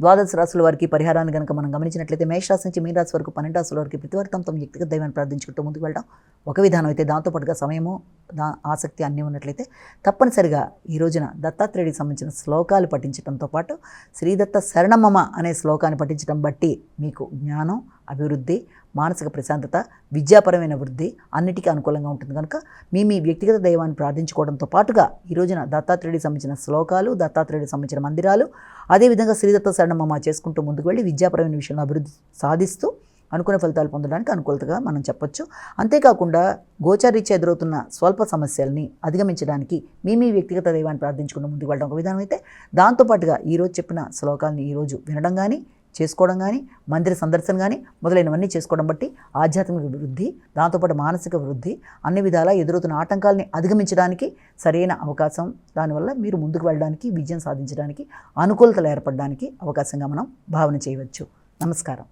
ద్వాదశ రాశుల వారికి పరిహారాన్ని కనుక మనం గమనించినట్లయితే మేషరాశి నుంచి మీన రాశి వరకు 12 రాశుల వరకు ప్రతి వారు తమ వ్యక్తిగత దైవాన్ని ప్రార్థించుకుంటూ ముందుకు వెళ్ళడం ఒక విధానం అయితే, దాంతోపాటుగా సమయము ఆసక్తి అన్నీ ఉన్నట్లయితే తప్పనిసరిగా ఈ రోజున దత్తాత్రేయుడికి సంబంధించిన శ్లోకాలు పఠించడంతో పాటు శ్రీదత్త శరణమమ అనే శ్లోకాన్ని పఠించడం బట్టి మీకు జ్ఞానం, అభివృద్ధి, మానసిక ప్రశాంతత, విద్యాపరమైన వృద్ధి అన్నిటికీ అనుకూలంగా ఉంటుంది. కనుక మీ వ్యక్తిగత దైవాన్ని ప్రార్థించుకోవడంతో పాటుగా ఈ రోజున దత్తాత్రేయుడికి సంబంధించిన శ్లోకాలు, దత్తాత్రేయుడికి సంబంధించిన మందిరాలు, అదేవిధంగా శ్రీదత్త శరణమమ చేసుకుంటూ ముందుకు వెళ్ళి విద్యాపరమైన విషయంలో అభివృద్ధి సాధిస్తూ అనుకునే ఫలితాలు పొందడానికి అనుకూలతగా మనం చెప్పొచ్చు. అంతేకాకుండా గోచారీత్యా ఎదురవుతున్న స్వల్ప సమస్యల్ని అధిగమించడానికి మీ వ్యక్తిగత దైవాన్ని ప్రార్థించుకుంటూ ముందుకు వెళ్ళడం ఒక విధానం అయితే, దాంతోపాటుగా ఈరోజు చెప్పిన శ్లోకాలని ఈరోజు వినడం కానీ, చేసుకోవడం కానీ, మందిర సందర్శన కానీ మొదలైనవన్నీ చేసుకోవడం బట్టి ఆధ్యాత్మిక వృద్ధి, దాంతోపాటు మానసిక వృద్ధి, అన్ని విధాలా ఎదురవుతున్న ఆటంకాలని అధిగమించడానికి సరైన అవకాశం, దానివల్ల మీరు ముందుకు వెళ్ళడానికి, విజయం సాధించడానికి, అనుకూలతలు ఏర్పడడానికి అవకాశంగా మనం భావన చేయవచ్చు. నమస్కారం.